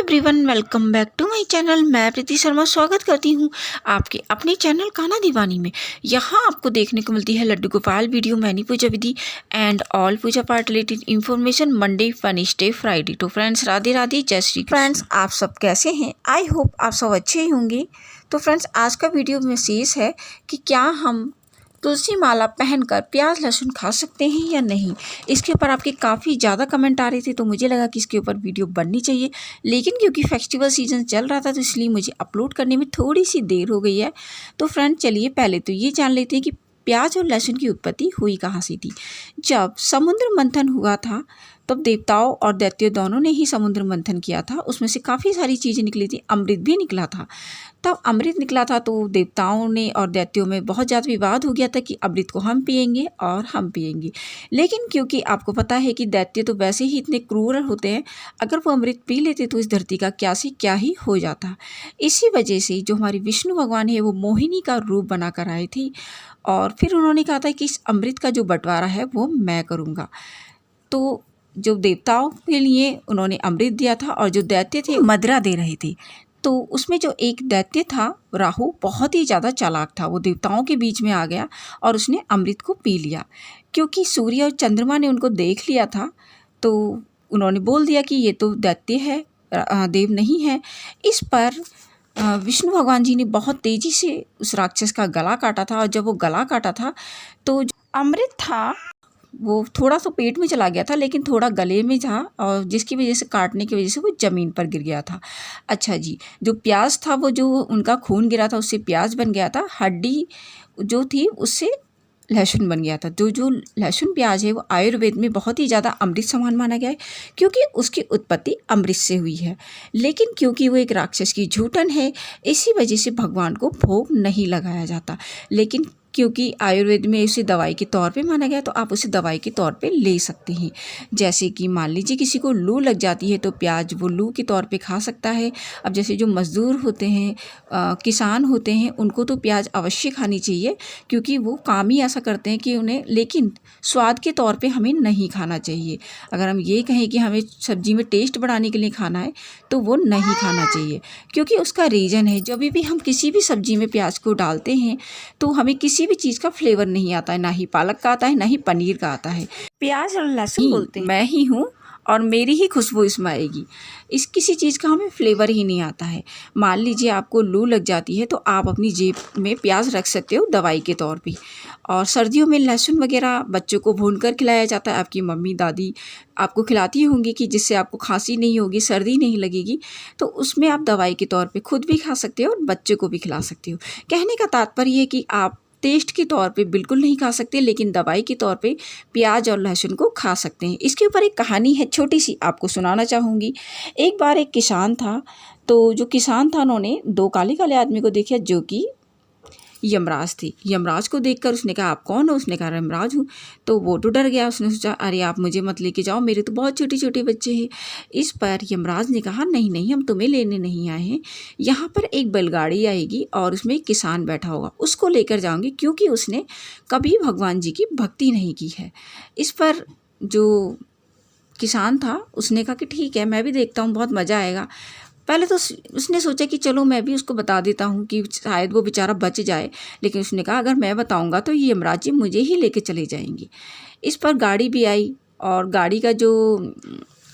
Everyone, welcome back to my channel. मैं प्रीति शर्मा स्वागत करती हूँ आपके अपने चैनल कान्हा दीवानी में। यहाँ आपको देखने को मिलती है लड्डू गोपाल वीडियो, मैनी पूजा विधि and all puja part related information Monday Wednesday Friday. तो फ्रेंड्स, राधे राधे, जय श्री फ्रेंड्स, आप सब कैसे हैं? आई होप आप सब अच्छे ही होंगे। तो फ्रेंड्स, आज का वीडियो में शेष है कि क्या हम तुलसी माला पहनकर प्याज लहसुन खा सकते हैं या नहीं। इसके ऊपर आपके काफ़ी ज़्यादा कमेंट आ रहे थे, तो मुझे लगा कि इसके ऊपर वीडियो बननी चाहिए। लेकिन क्योंकि फेस्टिवल सीजन चल रहा था, तो इसलिए मुझे अपलोड करने में थोड़ी सी देर हो गई है। तो फ्रेंड, चलिए पहले तो ये जान लेते हैं कि प्याज और लहसुन की उत्पत्ति हुई कहाँ से थी। जब समुद्र मंथन हुआ था, तब देवताओं और दैत्यों दोनों ने ही समुद्र मंथन किया था। उसमें से काफ़ी सारी चीज़ें निकली थी, अमृत भी निकला था। तब अमृत निकला था तो देवताओं ने और दैत्यों में बहुत ज़्यादा विवाद हो गया था कि अमृत को हम पिएंगे और हम पिएंगे। लेकिन क्योंकि आपको पता है कि दैत्य तो वैसे ही इतने क्रूर होते हैं, अगर वो अमृत पी लेते तो इस धरती का क्या से क्या ही हो जाता। इसी वजह से जो हमारी विष्णु भगवान है, वो मोहिनी का रूप बनाकर आए थे और फिर उन्होंने कहा था कि इस अमृत का जो बंटवारा है वो मैं करूँगा। तो जो देवताओं के लिए उन्होंने अमृत दिया था और जो दैत्य थे मदिरा दे रहे थे। तो उसमें जो एक दैत्य था राहु, बहुत ही ज़्यादा चालाक था। वो देवताओं के बीच में आ गया और उसने अमृत को पी लिया। क्योंकि सूर्य और चंद्रमा ने उनको देख लिया था, तो उन्होंने बोल दिया कि ये तो दैत्य है, देव नहीं है। इस पर विष्णु भगवान जी ने बहुत तेज़ी से उस राक्षस का गला काटा था। और जब वो गला काटा था तो जो अमृत था वो थोड़ा सा पेट में चला गया था, लेकिन थोड़ा गले में था, और जिसकी वजह से काटने की वजह से वो ज़मीन पर गिर गया था। अच्छा जी, जो प्याज था, वो जो उनका खून गिरा था उससे प्याज बन गया था। हड्डी जो थी उससे लहसुन बन गया था। जो लहसुन प्याज है वो आयुर्वेद में बहुत ही ज़्यादा अमृत समान माना गया है, क्योंकि उसकी उत्पत्ति अमृत से हुई है। लेकिन क्योंकि वो एक राक्षस की झूठन है, इसी वजह से भगवान को भोग नहीं लगाया जाता। लेकिन क्योंकि आयुर्वेद में इसे दवाई के तौर पे माना गया, तो आप उसे दवाई के तौर पे ले सकते हैं। जैसे कि मान लीजिए किसी को लू लग जाती है, तो प्याज वो लू के तौर पे खा सकता है। अब जैसे जो मज़दूर होते हैं, किसान होते हैं, उनको तो प्याज अवश्य खानी चाहिए, क्योंकि वो काम ही ऐसा करते हैं कि उन्हें, लेकिन स्वाद के तौर पे हमें नहीं खाना चाहिए। अगर हम ये कहें कि हमें सब्ज़ी में टेस्ट बढ़ाने के लिए खाना है, तो वो नहीं खाना चाहिए। क्योंकि उसका रीज़न है, जब भी हम किसी भी सब्ज़ी में प्याज को डालते हैं तो हमें किसी भी चीज़ का फ्लेवर नहीं आता है। ना ही पालक का आता है, ना ही पनीर का आता है। प्याज और लहसुन बोलते हैं मैं ही हूँ और मेरी ही खुशबू इसमें आएगी। इस किसी चीज़ का हमें फ्लेवर ही नहीं आता है। मान लीजिए आपको लू लग जाती है, तो आप अपनी जेब में प्याज रख सकते हो दवाई के तौर पे। और सर्दियों में लहसुन वगैरह बच्चों को भूनकर खिलाया जाता है। आपकी मम्मी दादी आपको खिलाती होंगी कि जिससे आपको खांसी नहीं होगी, सर्दी नहीं लगेगी। तो उसमें आप दवाई के तौर पे खुद भी खा सकते हो और बच्चों को भी खिला सकते हो। कहने का तात्पर्य है कि आप टेस्ट के तौर पे बिल्कुल नहीं खा सकते, लेकिन दवाई के तौर पे प्याज और लहसुन को खा सकते हैं। इसके ऊपर एक कहानी है, छोटी सी आपको सुनाना चाहूँगी। एक बार एक किसान था, तो जो किसान था उन्होंने दो काले काले आदमी को देखा जो कि यमराज थे। यमराज को देखकर उसने कहा, आप कौन हो? उसने कहा, यमराज हूँ। तो वो तो डर गया। उसने सोचा, अरे आप मुझे मत लेके जाओ, मेरे तो बहुत छोटे छोटे बच्चे हैं। इस पर यमराज ने कहा, नहीं नहीं, हम तुम्हें लेने नहीं आए हैं। यहाँ पर एक बैलगाड़ी आएगी और उसमें एक किसान बैठा होगा, उसको लेकर जाऊँगी, क्योंकि उसने कभी भगवान जी की भक्ति नहीं की है। इस पर जो किसान था उसने कहा कि ठीक है, मैं भी देखता हूँ, बहुत मज़ा आएगा। पहले तो उसने सोचा कि चलो मैं भी उसको बता देता हूँ कि शायद वो बेचारा बच जाए। लेकिन उसने कहा, अगर मैं बताऊँगा तो ये यमराज जी मुझे ही लेके चले जाएंगे। इस पर गाड़ी भी आई और गाड़ी का जो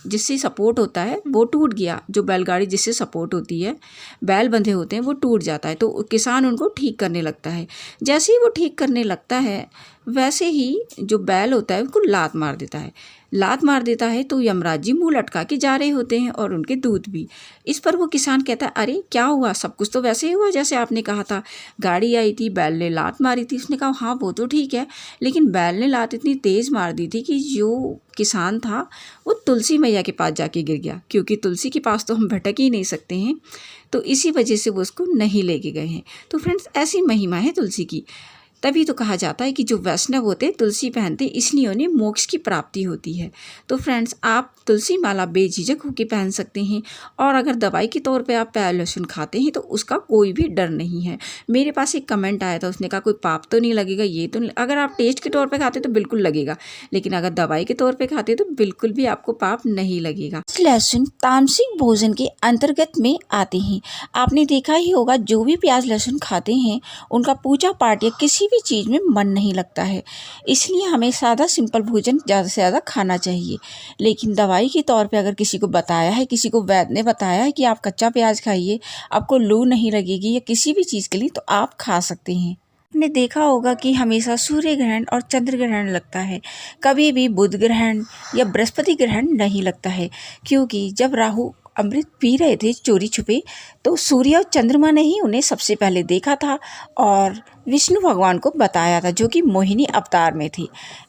जिससे सपोर्ट होता है वो टूट गया। जो बैलगाड़ी जिससे सपोर्ट होती है, बैल बंधे होते हैं, वो टूट जाता है। तो किसान उनको ठीक करने लगता है। जैसे ही वो ठीक करने लगता है, वैसे ही जो बैल होता है उनको लात मार देता है। लात मार देता है तो यमराज जी मुँह लटका के जा रहे होते हैं और उनके दूध भी। इस पर वो किसान कहता है, अरे क्या हुआ? सब कुछ तो वैसे ही हुआ जैसे आपने कहा था। गाड़ी आई थी, बैल ने लात मारी थी। उसने कहा, हाँ वो तो ठीक है, लेकिन बैल ने लात इतनी तेज़ मार दी थी कि जो किसान था वो तुलसी मैया के पास जाके गिर गया। क्योंकि तुलसी के पास तो हम भटक ही नहीं सकते हैं, तो इसी वजह से वो उसको नहीं लेके गए हैं। तो फ्रेंड्स, ऐसी महिमा है तुलसी की। तभी तो कहा जाता है कि जो वैष्णव होते तुलसी पहनते इसलिए उन्हें मोक्ष की प्राप्ति होती है। तो फ्रेंड्स, आप तुलसी माला बेझिझक होकर पहन सकते हैं और अगर दवाई के तौर पे आप प्याज लहसुन खाते हैं तो उसका कोई भी डर नहीं है। मेरे पास एक कमेंट आया था, उसने कहा कोई पाप तो नहीं लगेगा, ये तो नहीं। अगर आप टेस्ट के तौर पे खाते तो बिल्कुल लगेगा, लेकिन अगर दवाई के तौर पे खाते तो बिल्कुल भी आपको पाप नहीं लगेगा। लहसुन तामसिक भोजन के अंतर्गत में आते हैं। आपने देखा ही होगा जो भी प्याज लहसुन खाते हैं उनका पूजा पाठ या किसी भी चीज़ में मन नहीं लगता है, इसलिए हमें सादा सिंपल भोजन ज़्यादा से ज़्यादा खाना चाहिए। लेकिन दवाई के तौर पे अगर किसी को बताया है, किसी को वैद्य ने बताया है कि आप कच्चा प्याज खाइए, आपको लू नहीं लगेगी या किसी भी चीज़ के लिए, तो आप खा सकते हैं। आपने देखा होगा कि हमेशा सूर्य ग्रहण और चंद्र ग्रहण लगता है, कभी भी बुध ग्रहण या बृहस्पति ग्रहण नहीं लगता है, क्योंकि जब राहु अमृत पी रहे थे चोरी छुपे तो सूर्य और चंद्रमा ने ही उन्हें सबसे पहले देखा था और विष्णु भगवान को बताया था, जो कि मोहिनी अवतार में थी,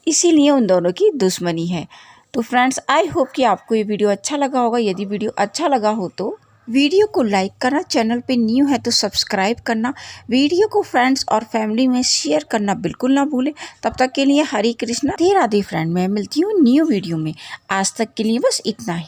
इसीलिए उन दोनों की दुश्मनी है। तो फ्रेंड्स, आई होप कि आपको ये वीडियो अच्छा लगा होगा। यदि वीडियो अच्छा लगा हो तो वीडियो को लाइक करना, चैनल पे न्यू है तो सब्सक्राइब करना, वीडियो को फ्रेंड्स और फैमिली में शेयर करना बिल्कुल ना भूलें। तब तक के लिए हरे कृष्णा, राधे राधे फ्रेंड। मैं मिलती हूँ न्यू वीडियो में। आज तक के लिए बस इतना ही।